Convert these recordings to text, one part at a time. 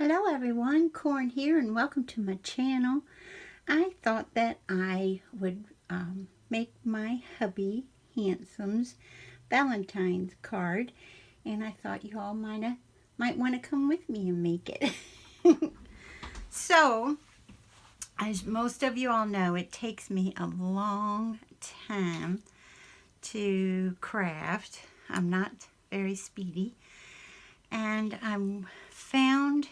Hello everyone, Corn here and welcome to my channel. I thought that I would make my hubby Handsome's Valentine's card, and I thought you all might want to come with me and make it. So, as most of you all know, it takes me a long time to craft. I'm not very speedy, and I found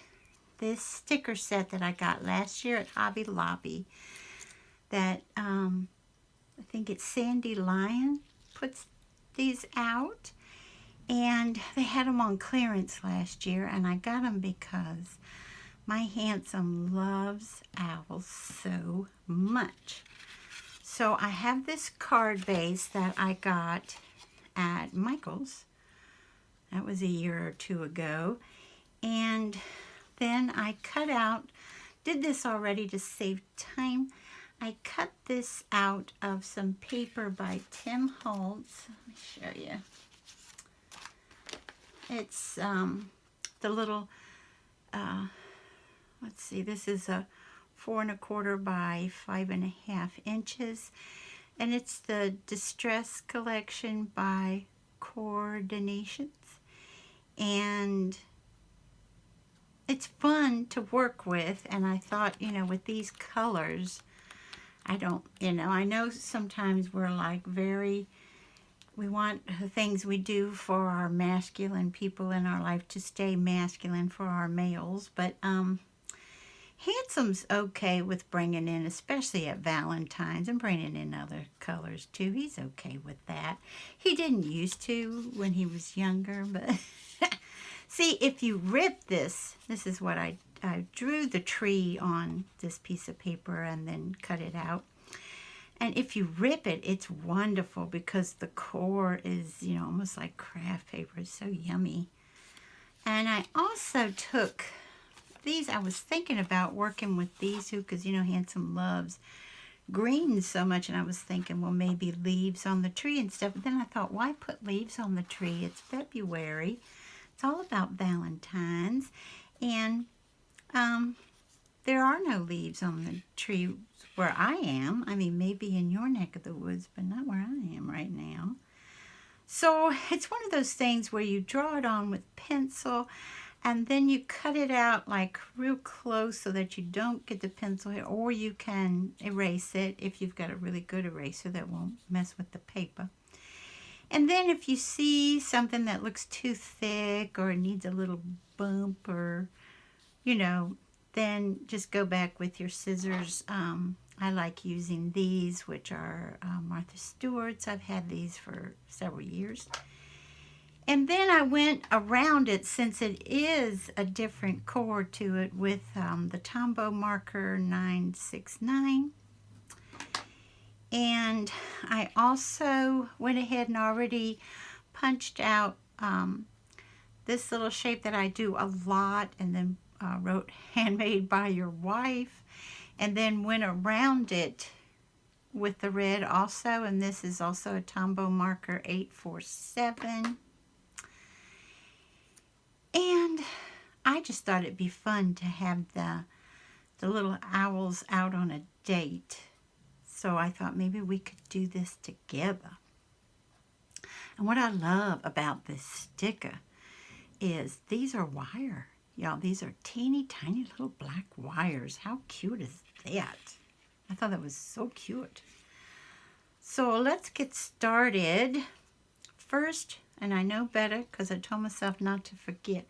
this sticker set that I got last year at Hobby Lobby that I think it's Sandy Lion puts these out, and they had them on clearance last year, and I got them because my Handsome loves owls so much. So I have this card base that I got at Michael's. That was a year or two ago, and then I did this already to save time. I cut this out of some paper by Tim Holtz. Let me show you. It's the little, let's see, this is a 4 1/4 by 5.5 inches. And it's the Distress Collection by Coordinations. And it's fun to work with, and I thought, with these colors, I know sometimes we're like we want the things we do for our masculine people in our life to stay masculine for our males, but Handsome's okay with bringing in, especially at Valentine's, and bringing in other colors too. He's okay with that. He didn't used to when he was younger, but see, if you rip this is what I drew the tree on this piece of paper and then cut it out. And if you rip it, it's wonderful because the core is, almost like craft paper. It's so yummy. And I also took these. I was thinking about working with these too because, Handsome loves green so much. And I was thinking, well, maybe leaves on the tree and stuff. But then I thought, why put leaves on the tree? It's February. It's all about Valentine's, and there are no leaves on the tree where I am. I mean, maybe in your neck of the woods, but not where I am right now. So it's one of those things where you draw it on with pencil, and then you cut it out like real close so that you don't get the pencil here, or you can erase it if you've got a really good eraser that won't mess with the paper. And then if you see something that looks too thick or needs a little bump or, then just go back with your scissors. I like using these, which are Martha Stewart's. I've had these for several years. And then I went around it, since it is a different core to it, with the Tombow marker 969. And I also went ahead and already punched out this little shape that I do a lot, and then wrote handmade by your wife, and then went around it with the red also. And this is also a Tombow marker 847. And I just thought it'd be fun to have the little owls out on a date. So I thought maybe we could do this together. And what I love about this sticker is these are wire. Y'all, these are teeny tiny little black wires. How cute is that? I thought that was so cute. So let's get started. First, and I know better because I told myself not to forget,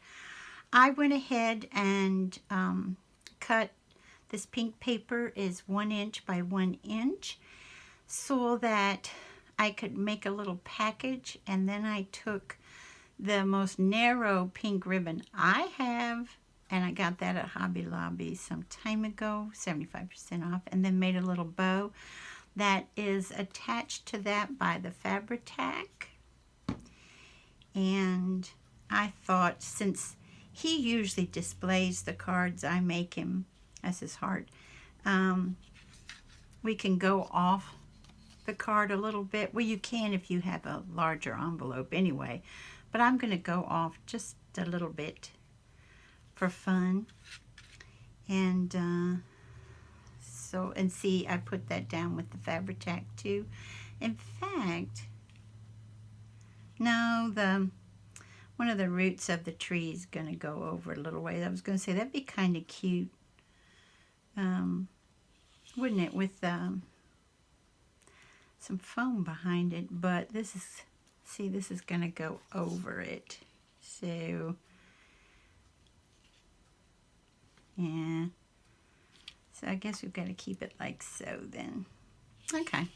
I went ahead and cut. This pink paper is 1 inch by 1 inch so that I could make a little package. And then I took the most narrow pink ribbon I have, and I got that at Hobby Lobby some time ago, 75% off, and then made a little bow that is attached to that by the Fabri-Tac. And I thought, since he usually displays the cards I make him, that's his heart, we can go off the card a little bit. Well, you can if you have a larger envelope anyway, but I'm going to go off just a little bit for fun. And and see, I put that down with the Fabri-Tac too. In fact, no, one of the roots of the tree is going to go over a little way. I was going to say that'd be kind of cute, wouldn't it, with some foam behind it. But this is, see, this is going to go over it. So, yeah. So I guess we've got to keep it like so then. Okay.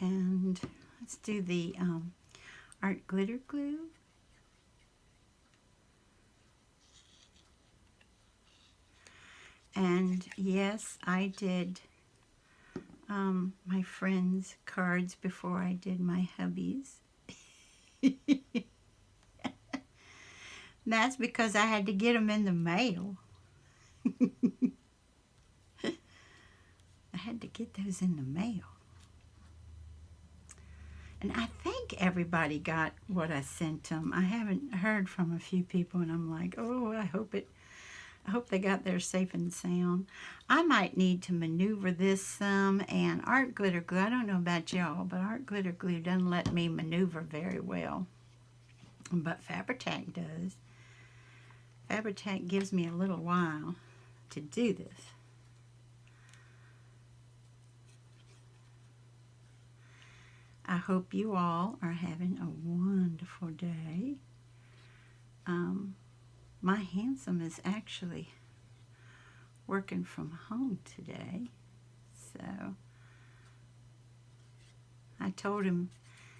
And let's do the art glitter glue. And yes, I did my friends' cards before I did my hubby's. That's because I had to get them in the mail. I had to get those in the mail. And I think everybody got what I sent them. I haven't heard from a few people, and I'm like, oh, I hope they got there safe and sound. I might need to maneuver this some, and art glitter glue, I don't know about y'all, but art glitter glue doesn't let me maneuver very well. But Fabri-Tac does. Fabri-Tac gives me a little while to do this. I hope you all are having a wonderful day. My handsome is actually working from home today. So I told him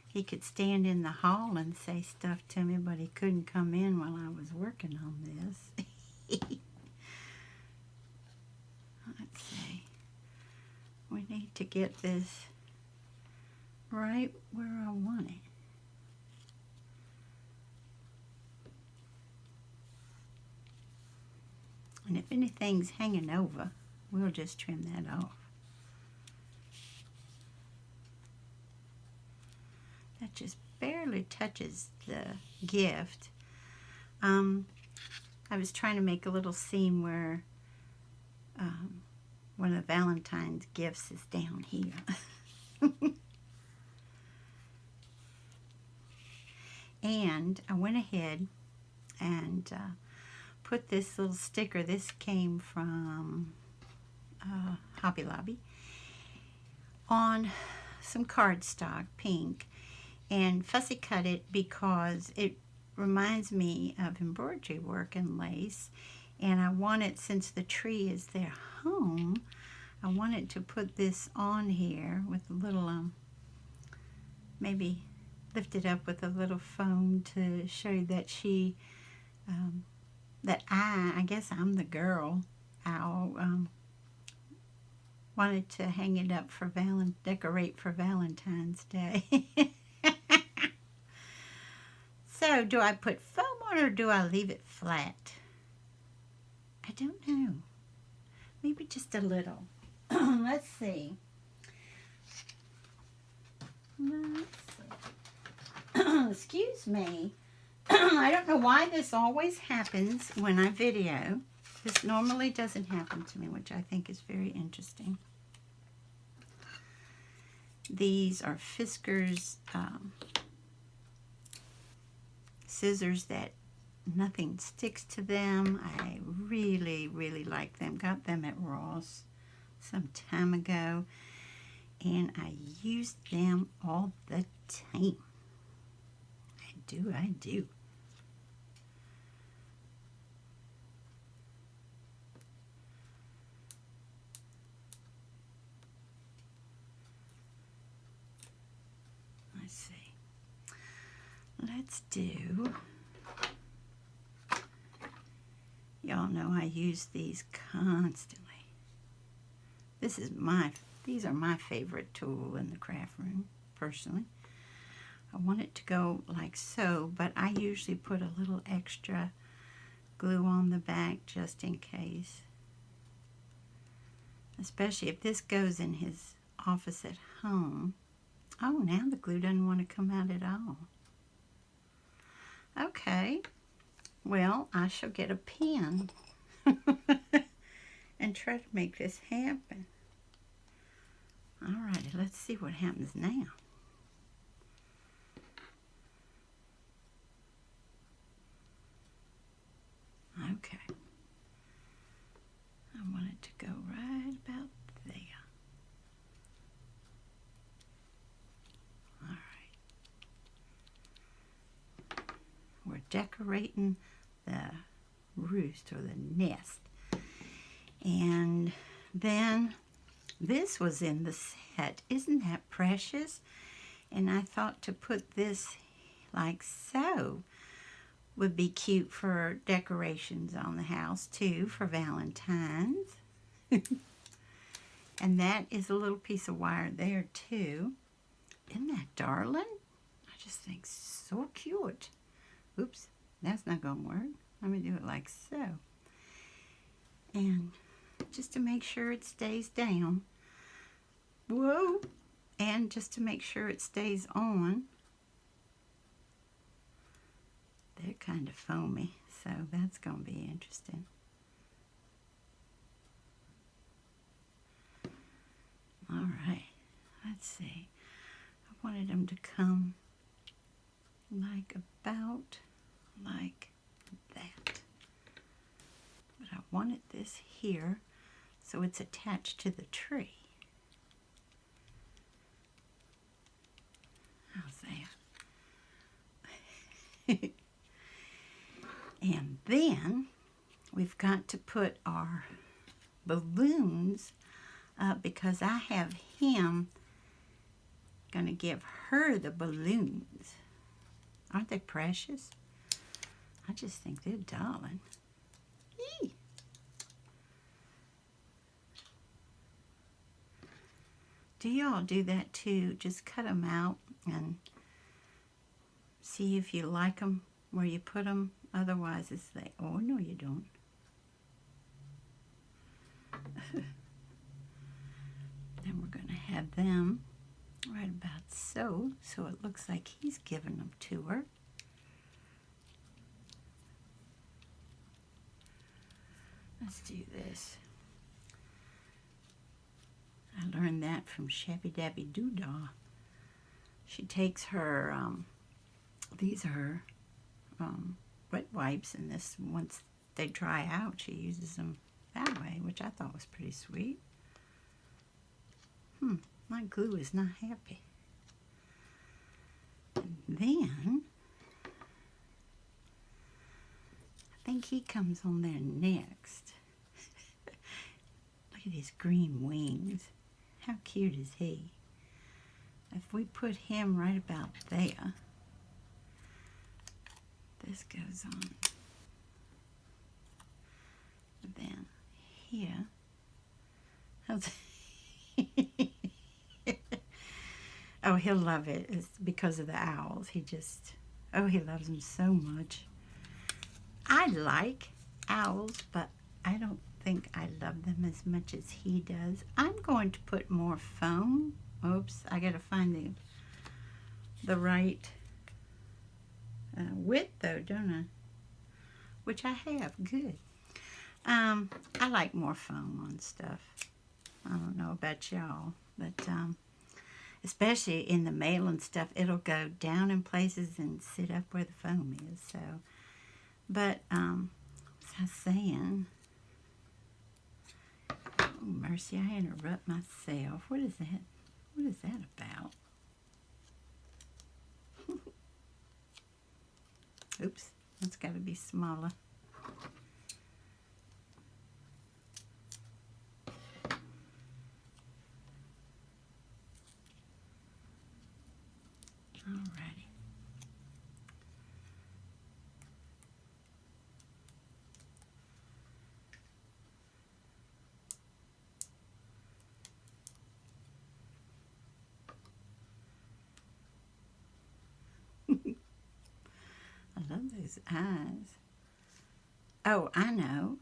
he could stand in the hall and say stuff to me, but he couldn't come in while I was working on this. Let's see. We need to get this right where I want it. And if anything's hanging over, we'll just trim that off. That just barely touches the gift. I was trying to make a little seam where one of Valentine's gifts is down here. And I went ahead and put this little sticker. This came from Hobby Lobby on some cardstock, pink, and fussy cut it because it reminds me of embroidery work and lace, and I wanted, since the tree is their home, I wanted to put this on here with a little maybe lift it up with a little foam to show you that she that I guess I'm the girl owl, wanted to hang it up for decorate for Valentine's Day. So, do I put foam on or do I leave it flat? I don't know. Maybe just a little. Let's see. Excuse me. I don't know why this always happens when I video. This normally doesn't happen to me, which I think is very interesting. These are Fisker's scissors that nothing sticks to them. I really, really like them. Got them at Ross some time ago, and I use them all the time. I do. Let's see. Let's do, y'all know I use these constantly. These are my favorite tool in the craft room, personally. I want it to go like so, but I usually put a little extra glue on the back just in case. Especially if this goes in his office at home. Oh, now the glue doesn't want to come out at all. Okay, well, I shall get a pen and try to make this happen. Alrighty, let's see what happens now. Okay. I want it to go right about there. Alright. We're decorating the roost or the nest. And then this was in the set. Isn't that precious? And I thought to put this like so would be cute for decorations on the house too, for Valentine's. And that is a little piece of wire there too. Isn't that darling? I just think so cute. Oops, that's not gonna work. Let me do it like so. And just to make sure it stays down. Whoa! And just to make sure it stays on. They're kind of foamy, so that's going to be interesting. All right, let's see. I wanted them to come like about like that. But I wanted this here so it's attached to the tree. How's that? And then we've got to put our balloons up because I have him going to give her the balloons. Aren't they precious? I just think they're darling. Eee. Do y'all do that too? Just cut them out and see if you like them where you put them. Otherwise, it's like, oh, no, you don't. Then we're going to have them right about so it looks like he's giving them to her. Let's do this. I learned that from Shabby Dabby Doodah. She takes her, these are her wet wipes, and this, once they dry out, she uses them that way, which I thought was pretty sweet. My glue is not happy. And then, I think he comes on there next. Look at his green wings. How cute is he? If we put him right about there, this goes on. And then here. Oh, he'll love it. It's because of the owls. He loves them so much. I like owls, but I don't think I love them as much as he does. I'm going to put more foam. Oops, I gotta find the right width though, don't I? Which I have. Good. I like more foam on stuff. I don't know about y'all, but especially in the mail and stuff, it'll go down in places and sit up where the foam is. So, but as I was saying, oh mercy, I interrupt myself. What is that? What is that about? Oops, that's got to be smaller. Alrighty. I love those eyes. Oh, I know.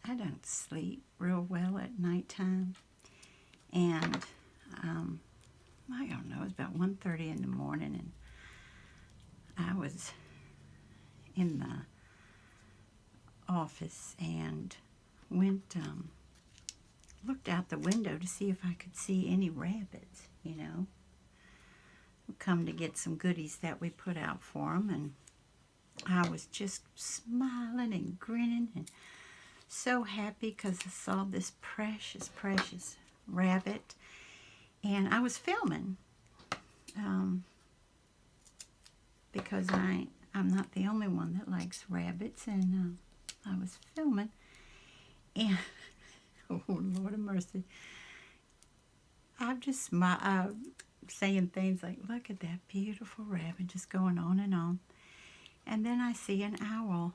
I don't sleep real well at nighttime, and I don't know. It's about 1:30 in the morning, and was in the office and went, looked out the window to see if I could see any rabbits, you know. We come to get some goodies that we put out for them, and I was just smiling and grinning and so happy because I saw this precious, precious rabbit, and I was filming because I'm not the only one that likes rabbits, and I was filming, and oh Lord of mercy, I'm just saying things like, look at that beautiful rabbit, just going on, and then I see an owl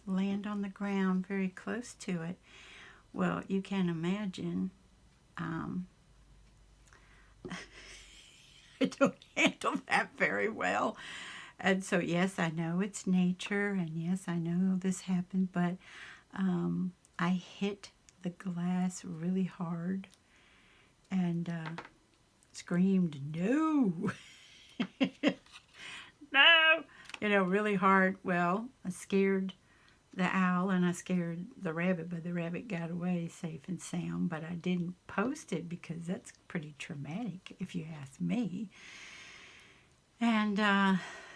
land on the ground very close to it. Well, you can imagine, I don't handle that very well. And so, yes, I know it's nature, and yes, I know this happened, but I hit the glass really hard and screamed, no, no, you know, really hard. Well, I scared the owl and I scared the rabbit, but the rabbit got away safe and sound. But I didn't post it because that's pretty traumatic, if you ask me. And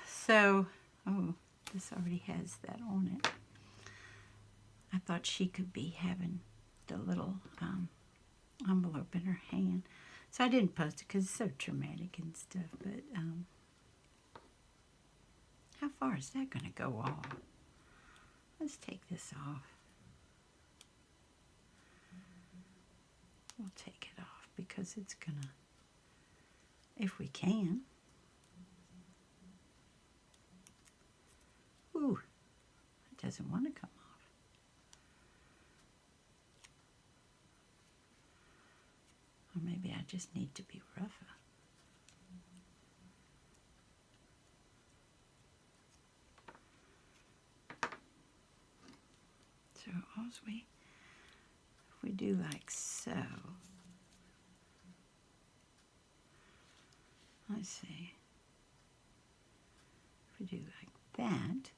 so, oh, this already has that on it. I thought she could be having the little envelope in her hand. So I didn't post it because it's so traumatic and stuff. But how far is that going to go off? Let's take this off. We'll take it off because it's going to, if we can. Ooh, it doesn't want to come off. Or maybe I just need to be rougher. So if we do like so, let's see, if we do like that,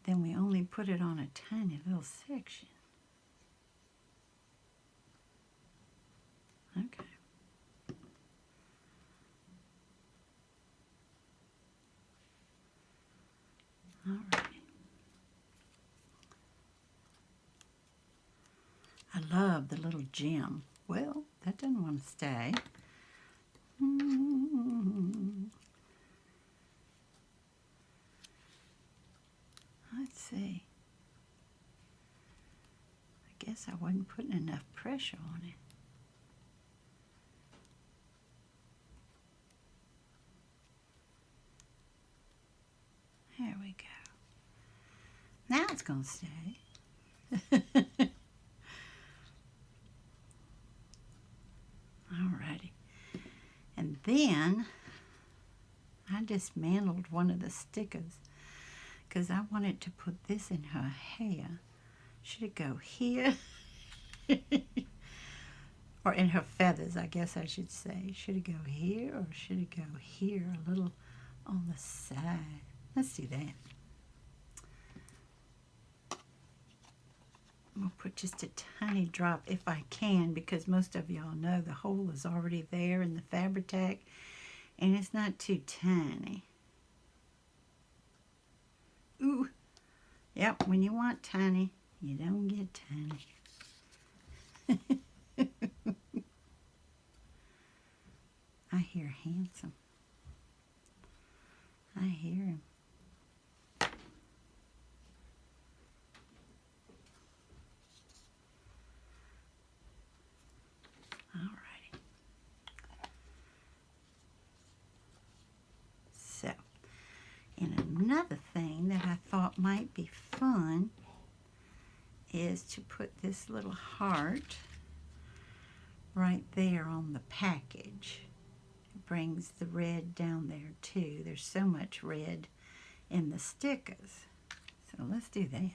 then we only put it on a tiny little section. Okay. All right. I love the little gem. Well, that doesn't want to stay. Let's see. I guess I wasn't putting enough pressure on it. There we go. Now it's going to stay. Alrighty. And then I dismantled one of the stickers because I wanted to put this in her hair. Should it go here? Or in her feathers, I guess I should say. Should it go here or should it go here, a little on the side? Let's do that. We'll put just a tiny drop if I can, because most of y'all know the hole is already there in the Fabri-Tac, and it's not too tiny. Ooh, yep, when you want tiny, you don't get tiny. I hear handsome. I hear him. Alrighty. So, and another thing that I thought might be fun is to put this little heart right there on the package. It brings the red down there too. There's so much red in the stickers. So let's do that.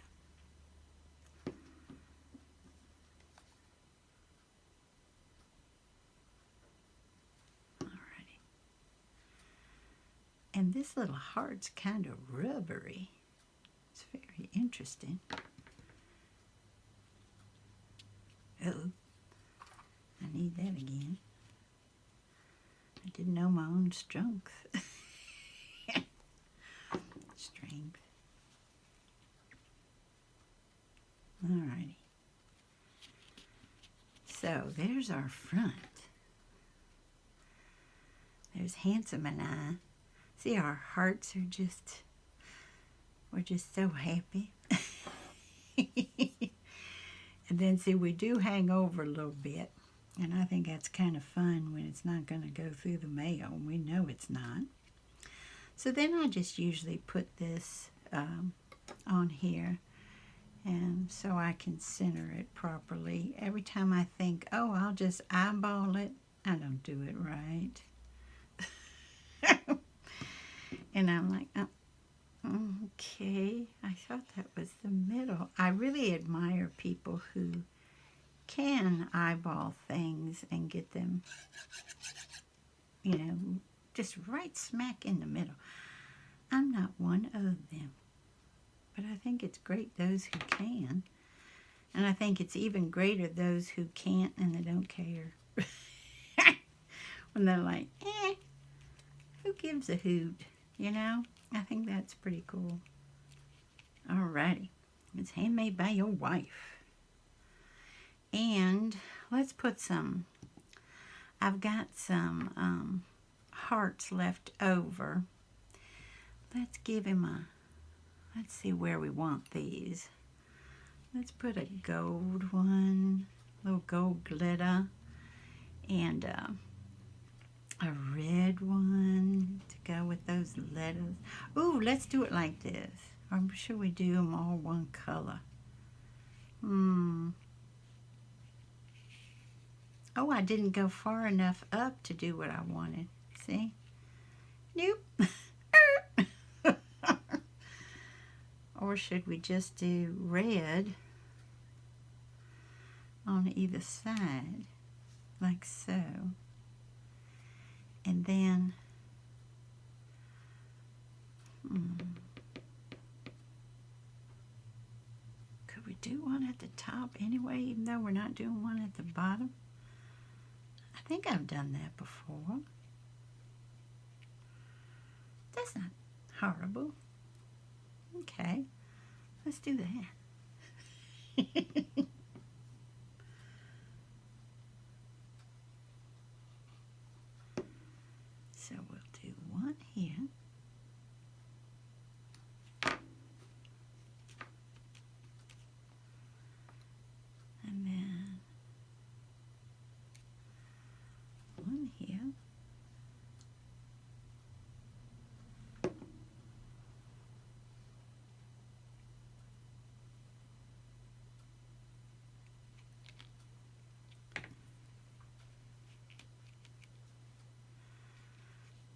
And this This little heart's kind of rubbery. It's very interesting. Uh-oh. I need that again. I didn't know my own strength. Strength. Alrighty. So there's our front. There's Handsome and I. See, our hearts are just, we're just so happy. And then see, we do hang over a little bit. And I think that's kind of fun when it's not going to go through the mail. We know it's not. So then I just usually put this on here, and so I can center it properly. Every time I think, oh, I'll just eyeball it, I don't do it right. And I'm like, oh, okay, I thought that was the middle. I really admire people who can eyeball things and get them, you know, just right smack in the middle. I'm not one of them, but I think it's great those who can, and I think it's even greater those who can't and they don't care. When they're like, who gives a hoot, you know? I think that's pretty cool. Alrighty, it's handmade by your wife. And let's put some, I've got some hearts left over. Let's give him a, let's see where we want these. Let's put a gold one, little gold glitter, and a red one to go with those letters. Ooh, let's do it like this. Or should we do them all one color? Oh, I didn't go far enough up to do what I wanted. See? Nope. Or should we just do red on either side, like so? And then, could we do one at the top anyway, even though we're not doing one at the bottom? I think I've done that before. That's not horrible. Okay, let's do that. So we'll do one here. And then one here.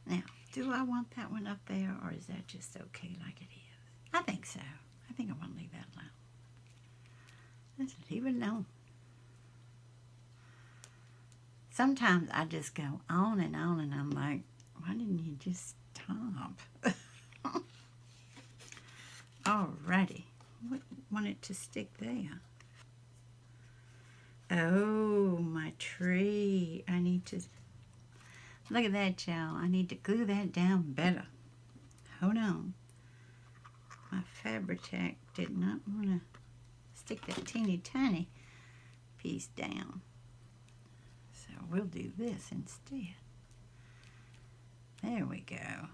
Now, do I want that one up there, or is that just okay like it is? I think so. I think I want to leave that alone. Let's leave it alone. Sometimes I just go on, and I'm like, why didn't you just stop? Alrighty. Want it to stick there. Oh, my tree. I need to... Look at that, y'all. I need to glue that down better. Hold on. My Fabri-Tac did not want to stick that teeny tiny piece down. So we'll do this instead. There we go.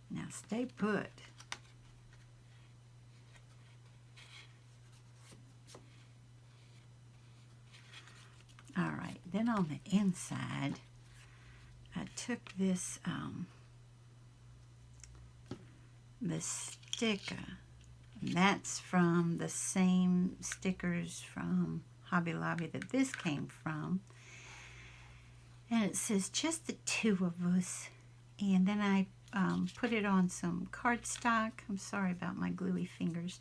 Now stay put. All right, then on the inside, I took this sticker. That's from the same stickers from Hobby Lobby that this came from. And it says, just the two of us. And then I put it on some cardstock. I'm sorry about my gluey fingers.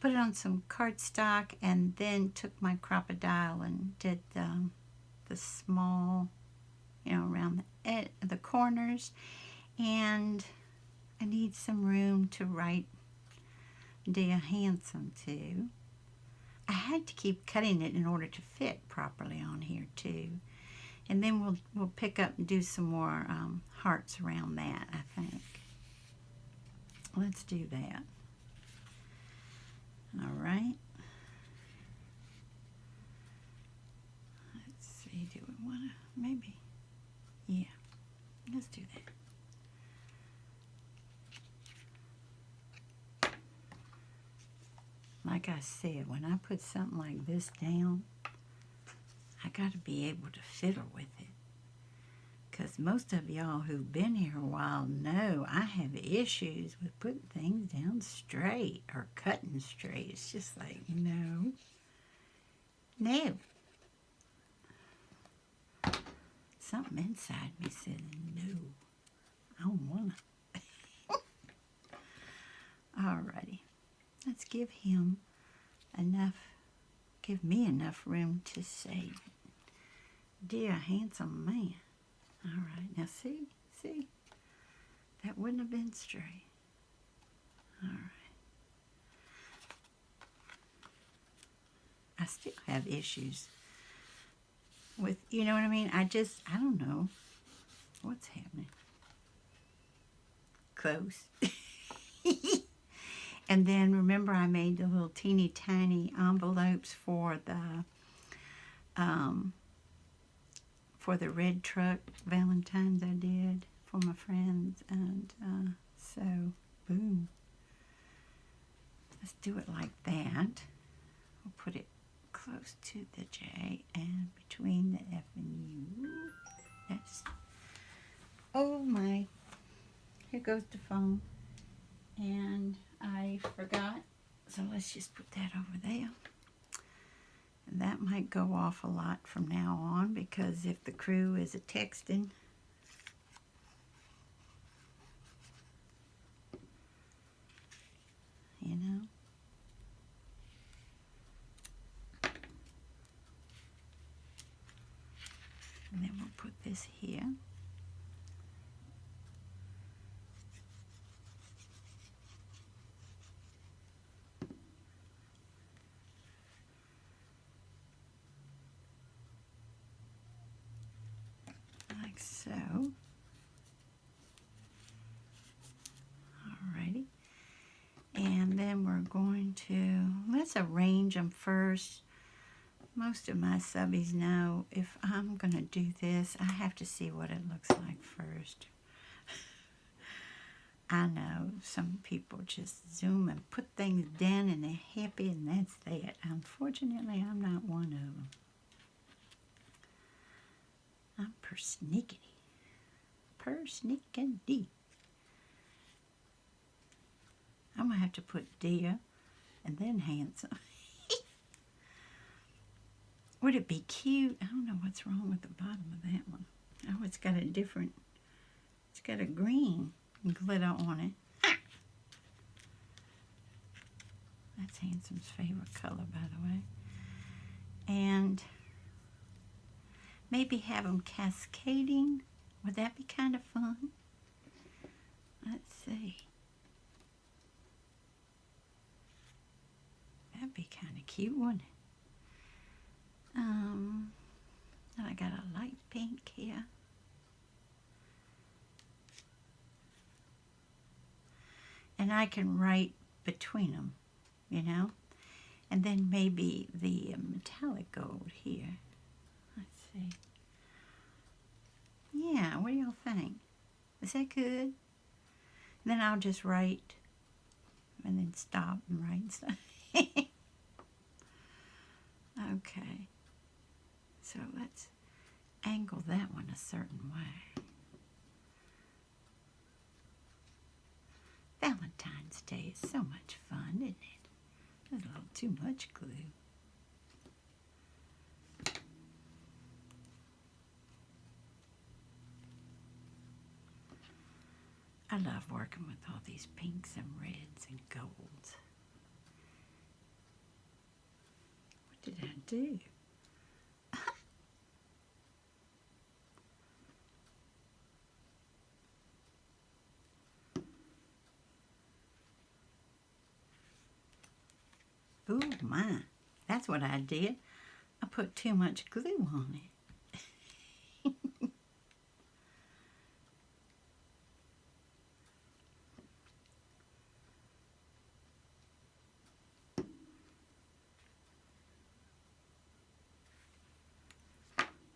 Put it on some cardstock and then took my crocodile and did the small you know, around the corners. And I need some room to write Dear Handsome to. I had to keep cutting it in order to fit properly on here too. And then we'll pick up and do some more hearts around that, I think. Let's do that. All right. Let's see, do we want to, maybe, yeah, let's do that. Like I said, when I put something like this down, I got to be able to fiddle with it. Because most of y'all who've been here a while know I have issues with putting things down straight or cutting straight. It's just like, no. Something inside me said, no, I don't want to. Alrighty. Let's give him enough, give me enough room to say, dear handsome man. All right, now see, that wouldn't have been straight. All right. I still have issues with, you know what I mean? I don't know what's happening. Close. And then remember I made the little teeny tiny envelopes for the red truck Valentines I did for my friends, and so boom, let's do it like that. We'll put it close to the J and between the F and U. That's, oh my, here goes the phone, and I forgot, so let's just put that over there. And that might go off a lot from now on, because if the crew is texting, you know. And then we'll put this here. Like so. Alrighty. And then we're going to, let's arrange them first. Most of my subbies know if I'm going to do this, I have to see what it looks like first. I know some people just zoom and put things down and they're happy and that's that. Unfortunately, I'm not one of them. I'm persnickety. Persnickety. I'm going to have to put dear and then handsome. Would it be cute? I don't know what's wrong with the bottom of that one. Oh, it's got a different, it's got a green glitter on it. That's Handsome's favorite color, by the way. And maybe have them cascading. Would that be kind of fun? Let's see. That'd be kind of cute, wouldn't it? Then I got a light pink here. And I can write between them, you know? And then maybe the metallic gold here. Let's see. Yeah, what do y'all think? Is that good? And then I'll just write and then stop and write stuff. Okay. So let's angle that one a certain way. Valentine's Day is so much fun, isn't it? There's a little too much glue. I love working with all these pinks and reds and golds. What did I do? Oh my, that's what I did. I put too much glue on it.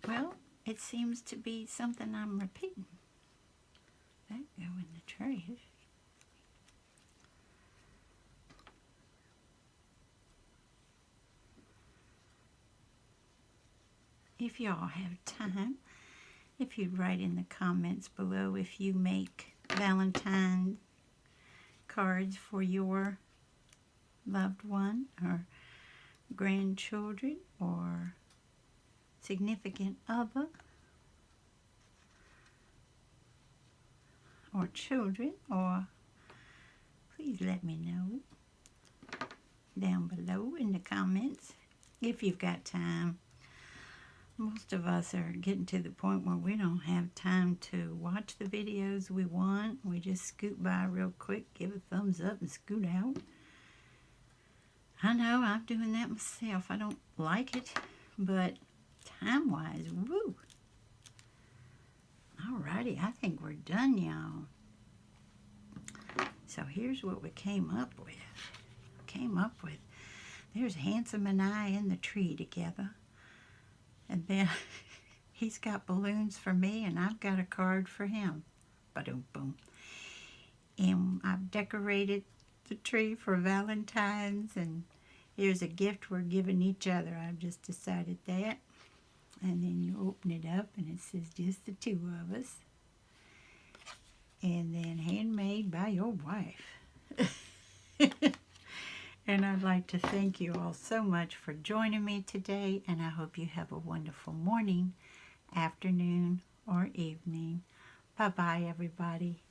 Well, it seems to be something I'm repeating. That go in the trash. If y'all have time, if you'd write in the comments below if you make Valentine cards for your loved one or grandchildren or significant other or children, or please let me know down below in the comments if you've got time. Most of us are getting to the point where we don't have time to watch the videos we want. We just scoot by real quick, give a thumbs up, and scoot out. I know, I'm doing that myself. I don't like it, but time-wise, woo. Alrighty, I think we're done, y'all. So here's what we came up with. There's Handsome and I in the tree together. And then he's got balloons for me, and I've got a card for him. Ba-dum boom. And I've decorated the tree for Valentine's, and here's a gift we're giving each other. I've just decided that. And then you open it up, and it says just the two of us. And then handmade by your wife. And I'd like to thank you all so much for joining me today, and I hope you have a wonderful morning, afternoon, or evening. Bye-bye, everybody.